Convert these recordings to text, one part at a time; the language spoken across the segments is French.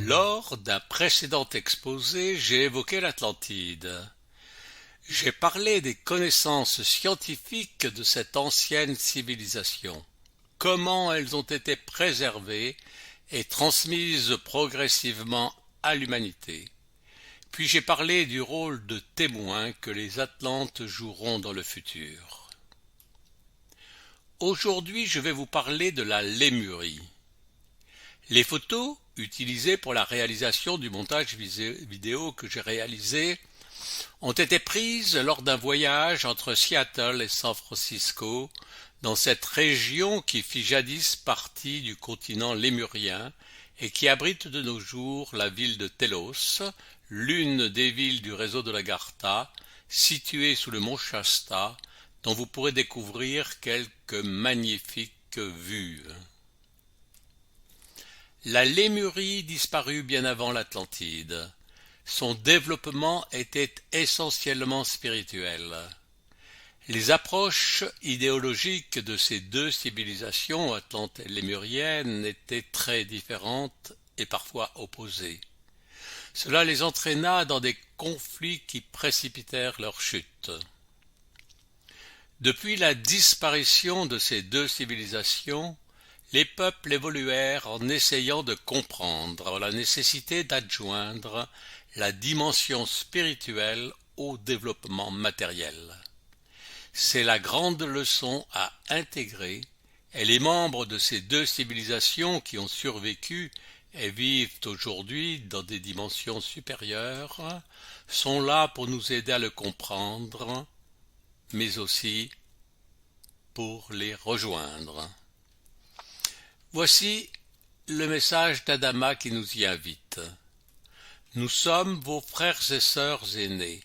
Lors d'un précédent exposé, j'ai évoqué l'Atlantide. J'ai parlé des connaissances scientifiques de cette ancienne civilisation, comment elles ont été préservées et transmises progressivement à l'humanité. Puis j'ai parlé du rôle de témoin que les Atlantes joueront dans le futur. Aujourd'hui, je vais vous parler de la Lémurie. Les photos utilisées pour la réalisation du montage vidéo que j'ai réalisé ont été prises lors d'un voyage entre Seattle et San Francisco, dans cette région qui fit jadis partie du continent lémurien et qui abrite de nos jours la ville de Telos, l'une des villes du réseau de l'Agartha, située sous le mont Shasta, dont vous pourrez découvrir quelques magnifiques vues. La Lémurie disparut bien avant l'Atlantide. Son développement était essentiellement spirituel. Les approches idéologiques de ces deux civilisations, atlante et lémurienne, étaient très différentes et parfois opposées. Cela les entraîna dans des conflits qui précipitèrent leur chute. Depuis la disparition de ces deux civilisations, les peuples évoluèrent en essayant de comprendre la nécessité d'adjoindre la dimension spirituelle au développement matériel. C'est la grande leçon à intégrer, et les membres de ces deux civilisations qui ont survécu et vivent aujourd'hui dans des dimensions supérieures sont là pour nous aider à le comprendre, mais aussi pour les rejoindre. Voici le message d'Adama qui nous y invite. Nous sommes vos frères et sœurs aînés.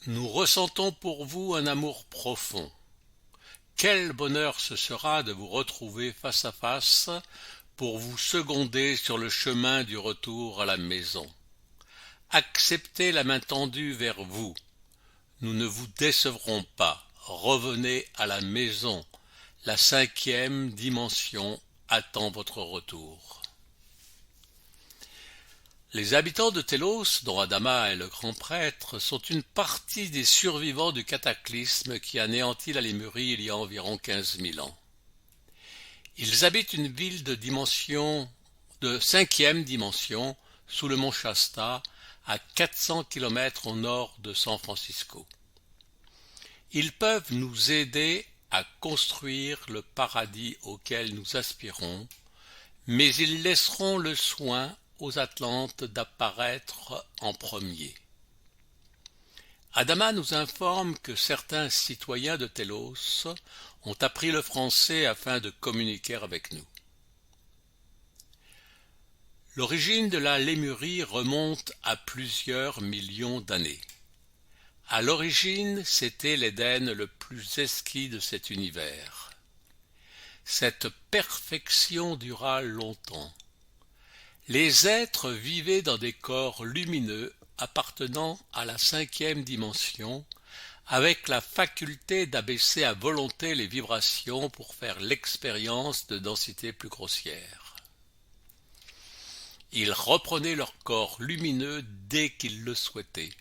Nous ressentons pour vous un amour profond. Quel bonheur ce sera de vous retrouver face à face pour vous seconder sur le chemin du retour à la maison. Acceptez la main tendue vers vous. Nous ne vous décevrons pas. Revenez à la maison. La 5e dimension attend votre retour. Les habitants de Telos, dont Adama est le grand prêtre, sont une partie des survivants du cataclysme qui anéantit la Lémurie il y a environ 15 000 ans. Ils habitent une ville de 5e dimension sous le mont Shasta, à 400 km au nord de San Francisco. Ils peuvent nous aider à construire le paradis auquel nous aspirons, mais ils laisseront le soin aux Atlantes d'apparaître en premier. Adama nous informe que certains citoyens de Telos ont appris le français afin de communiquer avec nous. L'origine de la Lémurie remonte à plusieurs millions d'années. À l'origine, c'était l'Éden le plus exquis de cet univers. Cette perfection dura longtemps. Les êtres vivaient dans des corps lumineux appartenant à la 5e dimension, avec la faculté d'abaisser à volonté les vibrations pour faire l'expérience de densités plus grossières. Ils reprenaient leur corps lumineux dès qu'ils le souhaitaient.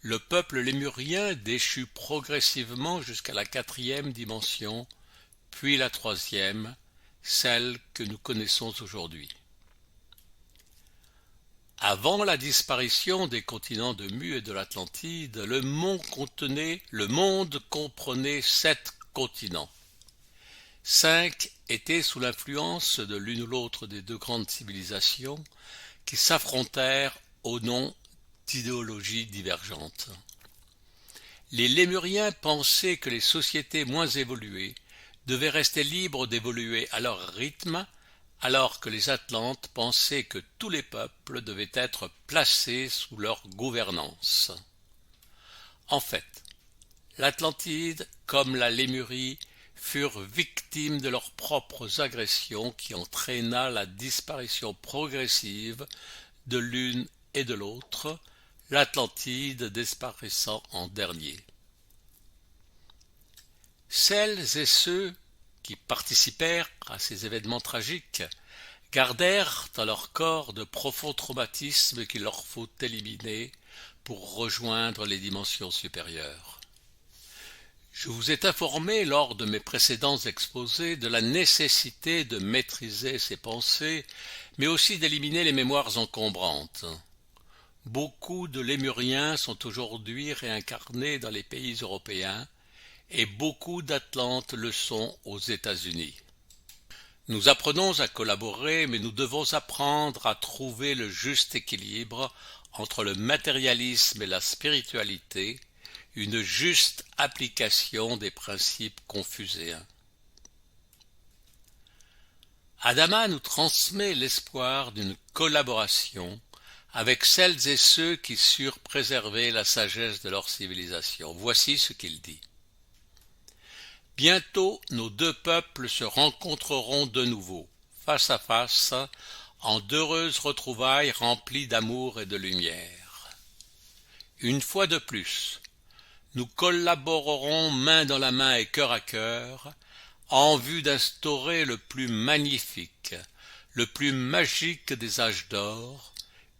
Le peuple lémurien déchut progressivement jusqu'à la 4e dimension, puis la 3e, celle que nous connaissons aujourd'hui. Avant la disparition des continents de Mu et de l'Atlantide, le monde comprenait 7 continents. 5 étaient sous l'influence de l'une ou l'autre des deux grandes civilisations qui s'affrontèrent au nom d'idéologies divergentes. Les Lémuriens pensaient que les sociétés moins évoluées devaient rester libres d'évoluer à leur rythme, alors que les Atlantes pensaient que tous les peuples devaient être placés sous leur gouvernance. En fait, l'Atlantide, comme la Lémurie, furent victimes de leurs propres agressions qui entraîna la disparition progressive de l'une et de l'autre, l'Atlantide disparaissant en dernier. Celles et ceux qui participèrent à ces événements tragiques gardèrent dans leur corps de profonds traumatismes qu'il leur faut éliminer pour rejoindre les dimensions supérieures. Je vous ai informé lors de mes précédents exposés de la nécessité de maîtriser ces pensées, mais aussi d'éliminer les mémoires encombrantes. Beaucoup de Lémuriens sont aujourd'hui réincarnés dans les pays européens et beaucoup d'Atlantes le sont aux États-Unis. Nous apprenons à collaborer, mais nous devons apprendre à trouver le juste équilibre entre le matérialisme et la spiritualité, une juste application des principes confucéens. Adama nous transmet l'espoir d'une collaboration avec celles et ceux qui surent préserver la sagesse de leur civilisation. Voici ce qu'il dit. Bientôt nos deux peuples se rencontreront de nouveau, face à face, en d'heureuses retrouvailles remplies d'amour et de lumière. Une fois de plus, nous collaborerons main dans la main et cœur à cœur, en vue d'instaurer le plus magnifique, le plus magique des âges d'or,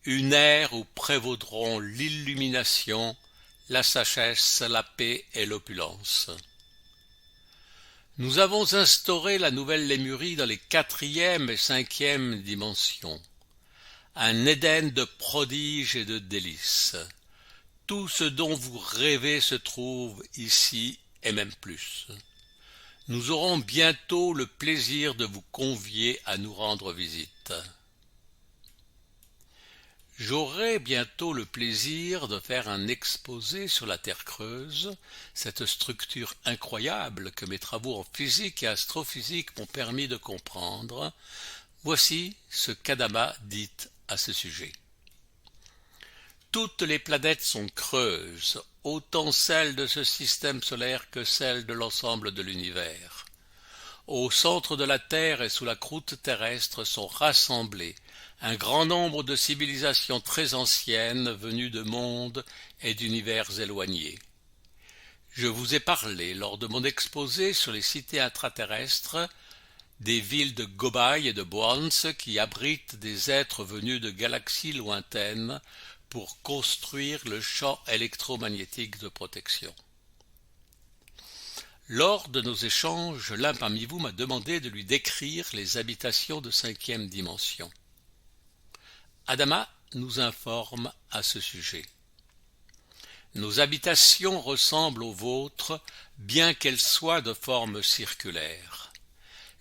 une ère où prévaudront l'illumination, la sagesse, la paix et l'opulence. Nous avons instauré la nouvelle Lémurie dans les 4e et 5e dimensions, un Éden de prodiges et de délices. Tout ce dont vous rêvez se trouve ici et même plus. Nous aurons bientôt le plaisir de vous convier à nous rendre visite. J'aurai bientôt le plaisir de faire un exposé sur la Terre creuse, cette structure incroyable que mes travaux en physique et astrophysique m'ont permis de comprendre. Voici ce qu'Adama dit à ce sujet. Toutes les planètes sont creuses, autant celles de ce système solaire que celles de l'ensemble de l'univers. Au centre de la Terre et sous la croûte terrestre sont rassemblées un grand nombre de civilisations très anciennes venues de mondes et d'univers éloignés. Je vous ai parlé lors de mon exposé sur les cités intraterrestres des villes de Gobai et de Boans qui abritent des êtres venus de galaxies lointaines pour construire le champ électromagnétique de protection. Lors de nos échanges, l'un parmi vous m'a demandé de lui décrire les habitations de 5e dimension. Adama nous informe à ce sujet. Nos habitations ressemblent aux vôtres, bien qu'elles soient de forme circulaire.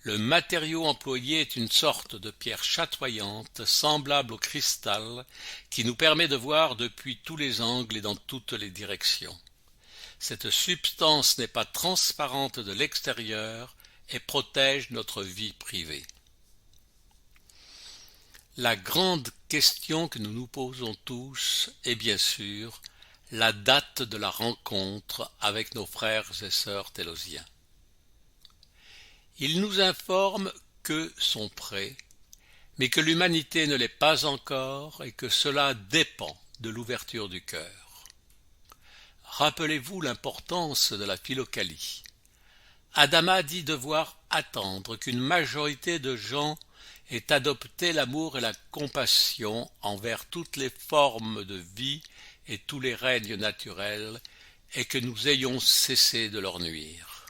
Le matériau employé est une sorte de pierre chatoyante, semblable au cristal, qui nous permet de voir depuis tous les angles et dans toutes les directions. Cette substance n'est pas transparente de l'extérieur et protège notre vie privée. La grande question que nous nous posons tous est bien sûr la date de la rencontre avec nos frères et sœurs télosiens. Ils nous informent qu'eux sont prêts, mais que l'humanité ne l'est pas encore et que cela dépend de l'ouverture du cœur. Rappelez-vous l'importance de la philokalie. Adama dit devoir attendre qu'une majorité de gens aient adopté l'amour et la compassion envers toutes les formes de vie et tous les règnes naturels et que nous ayons cessé de leur nuire.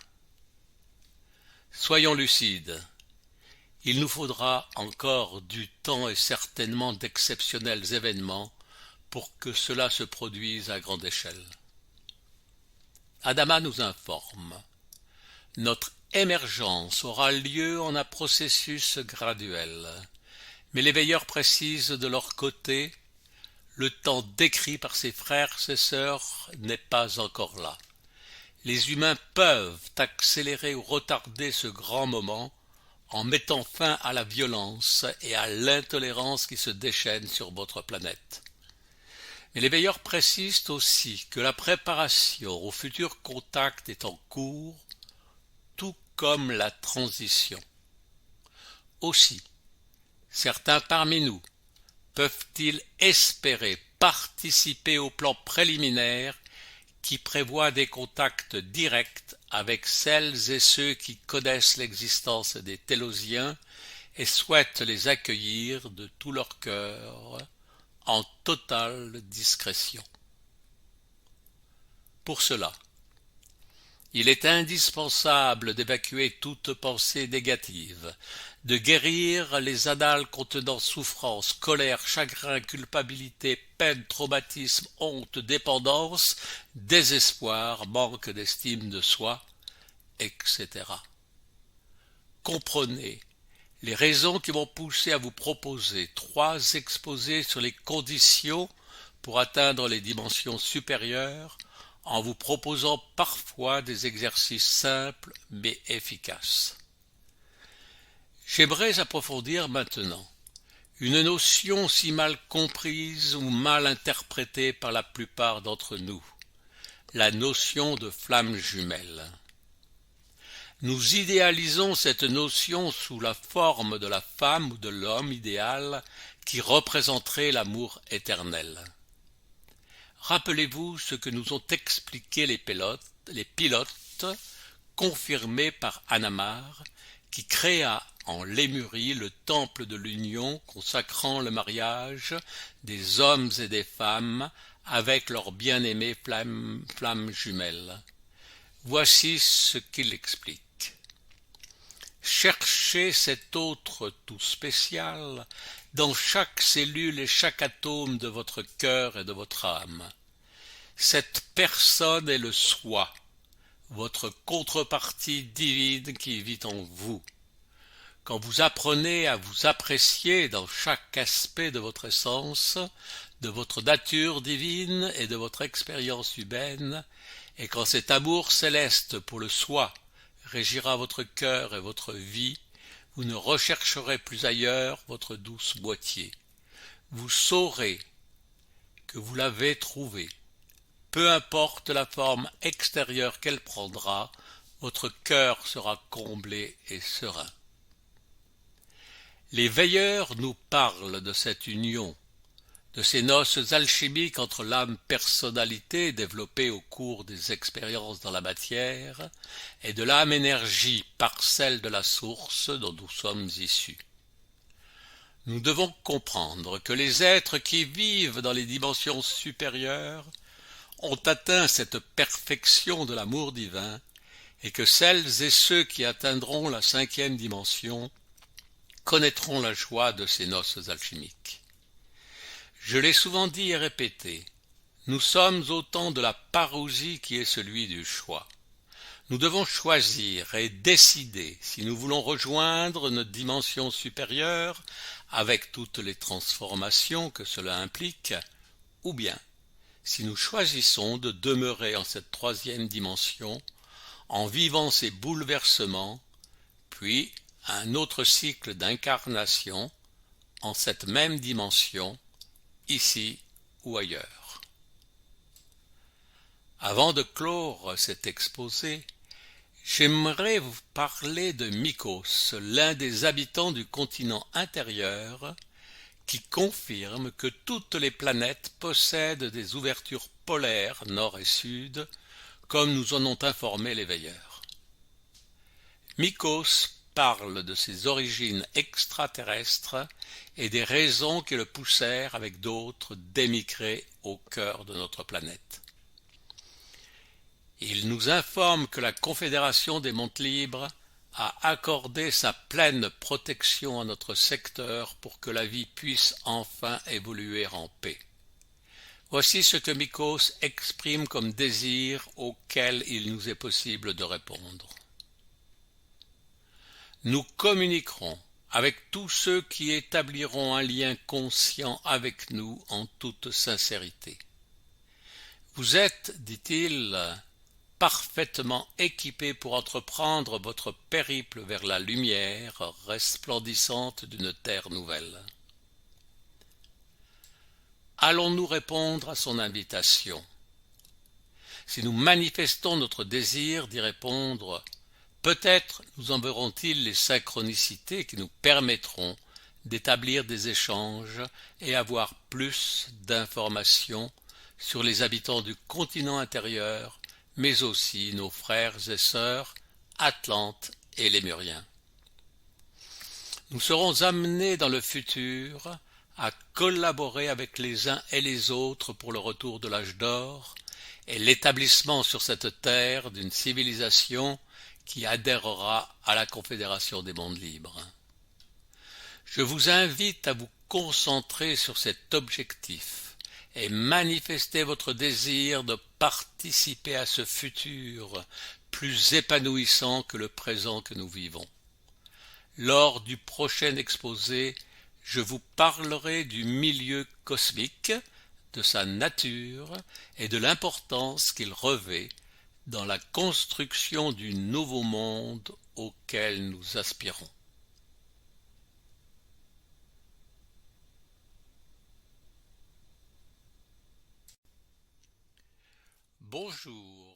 Soyons lucides. Il nous faudra encore du temps et certainement d'exceptionnels événements pour que cela se produise à grande échelle. Adama nous informe. Notre émergence aura lieu en un processus graduel, mais les veilleurs précisent de leur côté, le temps décrit par ses frères et sœurs n'est pas encore là. Les humains peuvent accélérer ou retarder ce grand moment en mettant fin à la violence et à l'intolérance qui se déchaînent sur votre planète. Mais les veilleurs précisent aussi que la préparation au futur contact est en cours, tout comme la transition. Aussi, certains parmi nous peuvent-ils espérer participer au plan préliminaire qui prévoit des contacts directs avec celles et ceux qui connaissent l'existence des Télosiens et souhaitent les accueillir de tout leur cœur, en totale discrétion. Pour cela, il est indispensable d'évacuer toute pensée négative, de guérir les annales contenant souffrance, colère, chagrin, culpabilité, peine, traumatisme, honte, dépendance, désespoir, manque d'estime de soi, etc. Comprenez les raisons qui m'ont poussé à vous proposer 3 exposés sur les conditions pour atteindre les dimensions supérieures, en vous proposant parfois des exercices simples mais efficaces. J'aimerais approfondir maintenant une notion si mal comprise ou mal interprétée par la plupart d'entre nous, la notion de flamme jumelle. Nous idéalisons cette notion sous la forme de la femme ou de l'homme idéal qui représenterait l'amour éternel. Rappelez-vous ce que nous ont expliqué les pilotes, confirmés par Anamar, qui créa en Lémurie le temple de l'union consacrant le mariage des hommes et des femmes avec leurs bien-aimées flammes jumelles. Voici ce qu'il explique. Cherchez cet autre tout spécial dans chaque cellule et chaque atome de votre cœur et de votre âme. Cette personne est le soi, votre contrepartie divine qui vit en vous. Quand vous apprenez à vous apprécier dans chaque aspect de votre essence, de votre nature divine et de votre expérience humaine, et quand cet amour céleste pour le soi régira votre cœur et votre vie, vous ne rechercherez plus ailleurs votre douce moitié. Vous saurez que vous l'avez trouvée. Peu importe la forme extérieure qu'elle prendra, votre cœur sera comblé et serein. Les veilleurs nous parlent de cette union, de ces noces alchimiques entre l'âme-personnalité développée au cours des expériences dans la matière et de l'âme-énergie, parcelle de la source dont nous sommes issus. Nous devons comprendre que les êtres qui vivent dans les dimensions supérieures ont atteint cette perfection de l'amour divin et que celles et ceux qui atteindront la 5e dimension connaîtront la joie de ces noces alchimiques. Je l'ai souvent dit et répété, nous sommes au temps de la parousie qui est celui du choix. Nous devons choisir et décider si nous voulons rejoindre notre dimension supérieure avec toutes les transformations que cela implique, ou bien si nous choisissons de demeurer en cette 3e dimension en vivant ces bouleversements, puis un autre cycle d'incarnation en cette même dimension, ici ou ailleurs. Avant de clore cet exposé, j'aimerais vous parler de Mykos, l'un des habitants du continent intérieur, qui confirme que toutes les planètes possèdent des ouvertures polaires nord et sud, comme nous en ont informé les veilleurs. Mykos parle de ses origines extraterrestres et des raisons qui le poussèrent avec d'autres d'émigrer au cœur de notre planète. Il nous informe que la Confédération des Mondes Libres a accordé sa pleine protection à notre secteur pour que la vie puisse enfin évoluer en paix. Voici ce que Mykos exprime comme désir auquel il nous est possible de répondre. Nous communiquerons avec tous ceux qui établiront un lien conscient avec nous en toute sincérité. Vous êtes, dit-il, parfaitement équipés pour entreprendre votre périple vers la lumière resplendissante d'une terre nouvelle. Allons-nous répondre à son invitation? Si nous manifestons notre désir d'y répondre, peut-être nous enverront-ils les synchronicités qui nous permettront d'établir des échanges et avoir plus d'informations sur les habitants du continent intérieur mais aussi nos frères et sœurs Atlantes et Lémuriens. Nous serons amenés dans le futur à collaborer avec les uns et les autres pour le retour de l'âge d'or et l'établissement sur cette terre d'une civilisation qui adhérera à la Confédération des mondes libres. Je vous invite à vous concentrer sur cet objectif et manifester votre désir de participer à ce futur plus épanouissant que le présent que nous vivons. Lors du prochain exposé, je vous parlerai du milieu cosmique, de sa nature et de l'importance qu'il revêt dans la construction du nouveau monde auquel nous aspirons. Bonjour.